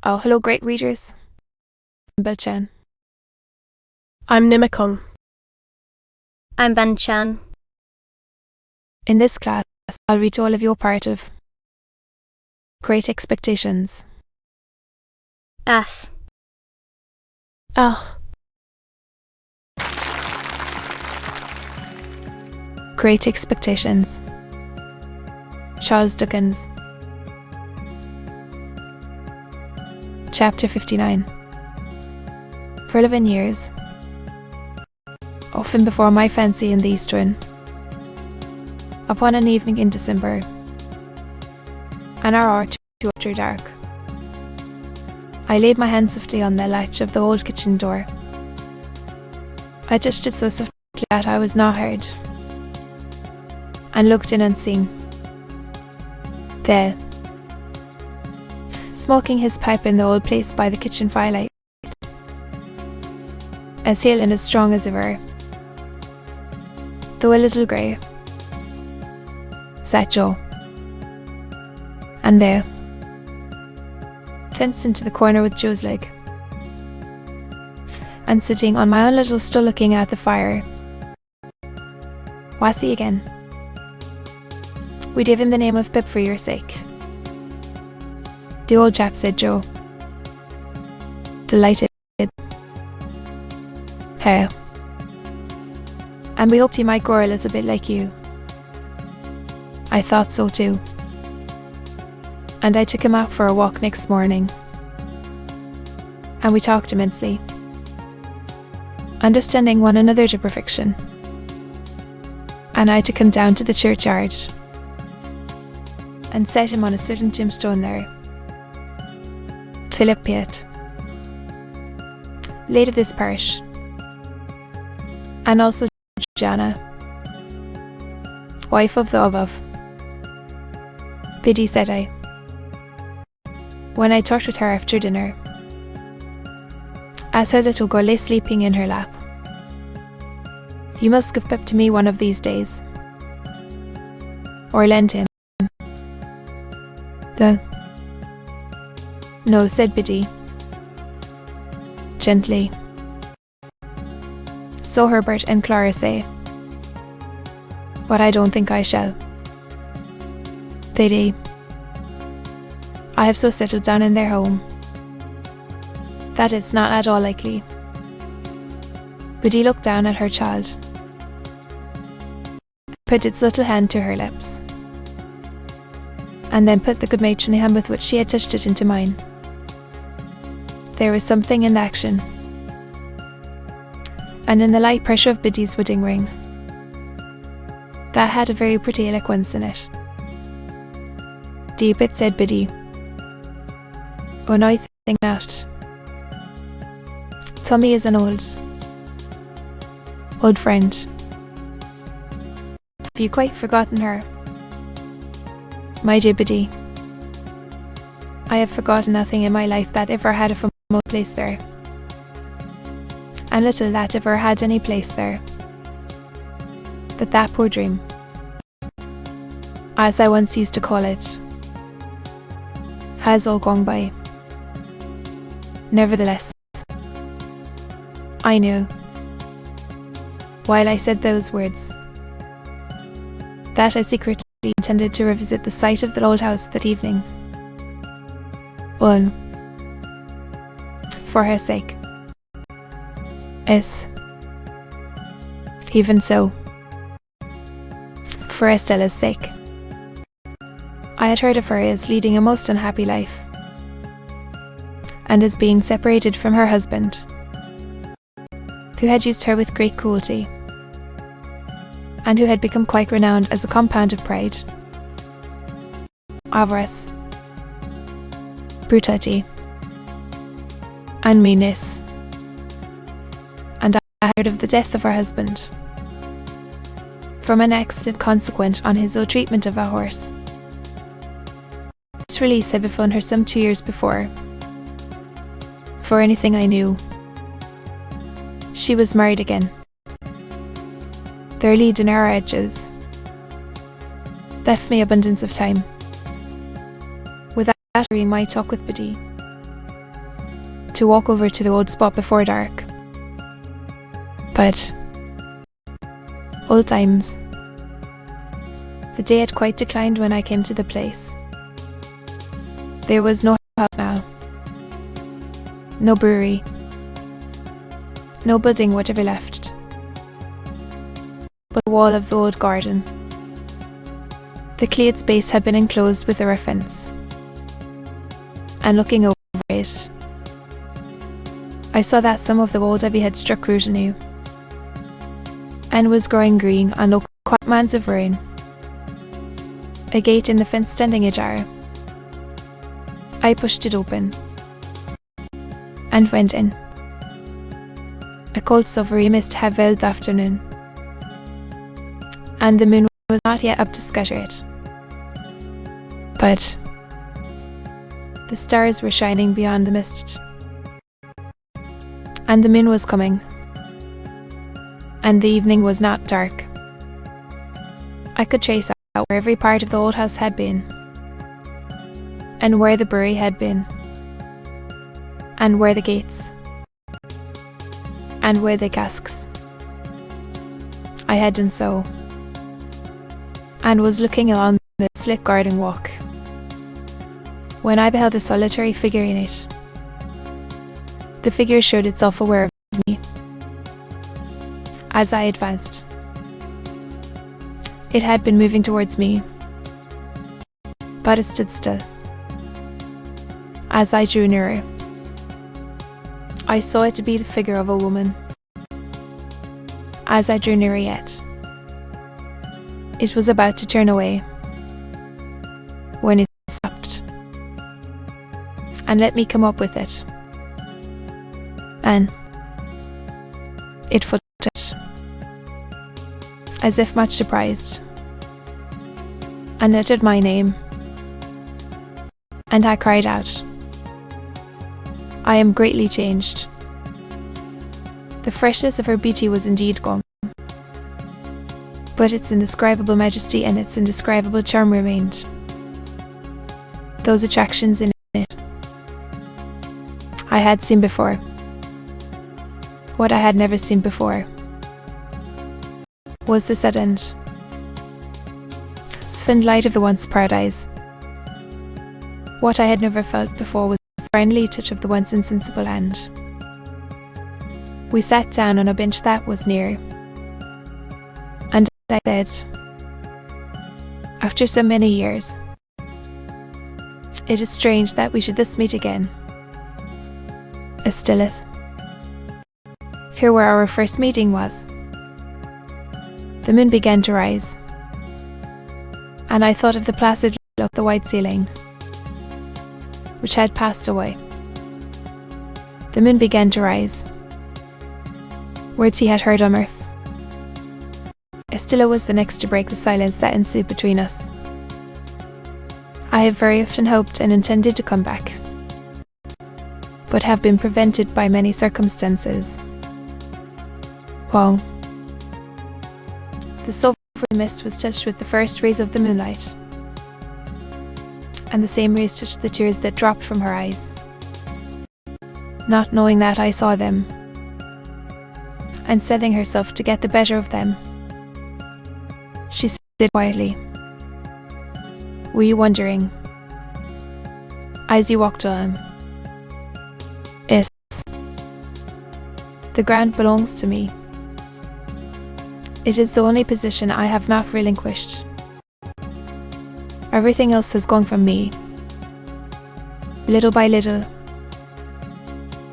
Oh, hello, great readers. I'm Belchan. I'm Nimikung. I'm Van Chan. In this class, I'll read to all of you a part of Great Expectations. As. Ah. Great Expectations. Charles Dickens. Chapter 59. For 11 years, often before my fancy in the East Run, upon an evening in December, an hour or two after dark, I laid my hand softly on the latch of the old kitchen door. I touched it so softly that I was not heard, and looked in unseen. There, smoking his pipe in the old place by the kitchen firelight, as hale and as strong as ever, though a little grey, sat Joe. And there, fenced into the corner with Joe's leg, and sitting on my own little stool looking at the fire, was he again. We gave him the name of Pip for your sake. The old chap, said Joe, delighted. Hey. And we hoped he might grow a little bit like you. I thought so too. And I took him out for a walk next morning. And we talked immensely, understanding one another to perfection. And I took him down to the churchyard and set him on a certain tombstone there. Philip Piet, late of this parish, and also Jana, wife of the above. Biddy, said I, when I talked with her after dinner, as her little girl lay sleeping in her lap. You must give Pip to me one of these days, or lend him. No, said Biddy, gently. So Herbert and Clara say, but I don't think I shall. They do. I have so settled down in their home that it's not at all likely. Biddy looked down at her child, put its little hand to her lips, and then put the good matronly hand with which she had touched it into mine. There was something in the action, and in the light pressure of Biddy's wedding ring, that had a very pretty eloquence in it. Deep it, said Biddy. Oh, no, I think not. Tommy is an old friend. Have you quite forgotten her? My dear Biddy, I have forgotten nothing in my life that ever had a familiar place there, and little that ever had any place there. But that poor dream, as I once used to call it, has all gone by. Nevertheless, I knew, while I said those words, that I secretly intended to revisit the site of the old house that evening. Well, for her sake. Yes. Even so, for Estella's sake. I had heard of her as leading a most unhappy life, and as being separated from her husband, who had used her with great cruelty, and who had become quite renowned as a compound of pride, avarice, brutality, and meanness. And I heard of the death of her husband, from an accident consequent on his ill treatment of a horse. This release had befallen her some 2 years before. For anything I knew, she was married again. Their lead in our edges left me abundance of time. With that, my talk with Biddy, to walk over to the old spot before dark. But old times. The day had quite declined when I came to the place. There was no house now, no brewery, no building whatever left, but the wall of the old garden. The cleared space had been enclosed with a rough fence, and looking over it, I saw that some of the old ivy had struck root anew, and was growing green on low quiet mounds of rain. A gate in the fence standing ajar. I pushed it open and went in. A cold silvery mist had veiled the afternoon, and the moon was not yet up to scatter it. But the stars were shining beyond the mist, and the moon was coming, and the evening was not dark. I could trace out where every part of the old house had been, and where the brewery had been, and where the gates, and where the casks. I had done so, and was looking along the slick garden walk, when I beheld a solitary figure in it. The figure showed itself aware of me as I advanced. It had been moving towards me, but it stood still. As I drew nearer, I saw it to be the figure of a woman. As I drew nearer yet, it was about to turn away, when it stopped and let me come up with it, and it followed it, as if much surprised, and uttered my name, and I cried out, "I am greatly changed." The freshness of her beauty was indeed gone, but its indescribable majesty and its indescribable charm remained. Those attractions in it I had seen before. What I had never seen before was the saddened, sphinx light of the once proud eyes. What I had never felt before was the friendly touch of the once insensible hand. We sat down on a bench that was near, and I said, "After so many years, it is strange that we should thus meet again. Estilleth, here where our first meeting was." The moon began to rise, and I thought of the placid look of the white ceiling, which had passed away. The moon began to rise. Words he had heard on earth. Estilla was the next to break the silence that ensued between us. I have very often hoped and intended to come back, but have been prevented by many circumstances. Well, the silvery mist was touched with the first rays of the moonlight, and the same rays touched the tears that dropped from her eyes. Not knowing that I saw them, and setting herself to get the better of them, she said quietly, "Were you wondering, as you walked along?" "Yes. The ground belongs to me. It is the only position I have not relinquished. Everything else has gone from me, little by little,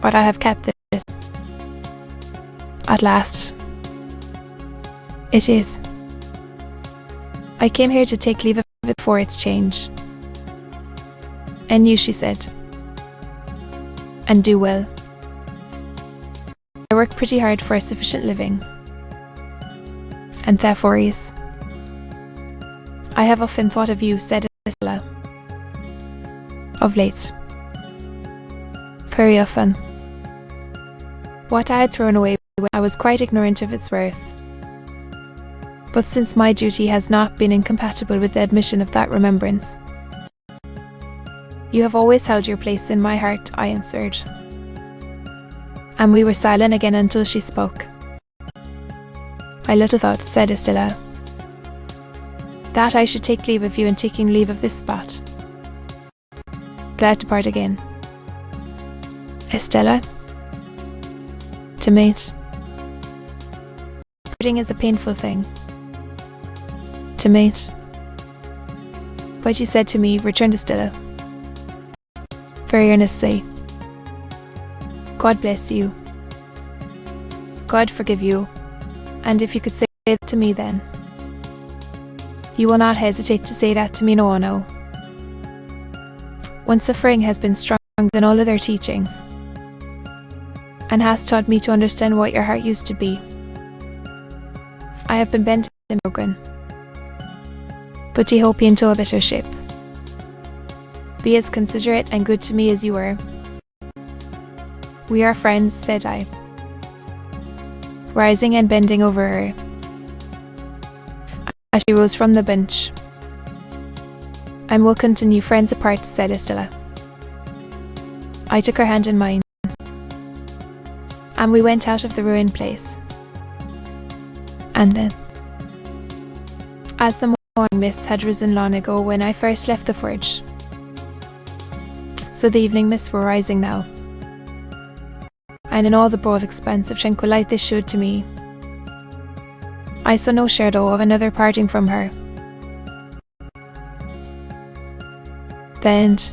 but I have kept this. At last. It is. I came here to take leave of it before its change. And you," she said, "and do well. I work pretty hard for a sufficient living, and therefore is. I have often thought of you," said Estella, "of late. Very often. What I had thrown away when I was quite ignorant of its worth. But since my duty has not been incompatible with the admission of that remembrance." "You have always held your place in my heart," I answered. and we were silent again until she spoke. "I little thought," said Estella, "that I should take leave of you in taking leave of this spot. Glad to part again." "Estella?" "To mate. Parting is a painful thing. To mate." "What you said to me," returned Estella, very earnestly. "God bless you. God forgive you. And if you could say that to me then. You will not hesitate to say that to me, no. One suffering has been stronger than all other teaching, and has taught me to understand what your heart used to be. I have been bent and broken, but ye hope into a better shape. Be as considerate and good to me as you were." "We are friends," said I, rising and bending over her as she rose from the bench. "And we'll continue friends apart," said Estella. I took her hand in mine, and we went out of the ruined place. And then, as the morning mist had risen long ago when I first left the forge, so the evening mists were rising now, and in all the broad expanse of tranquil light they showed to me, I saw no shadow of another parting from her. The end.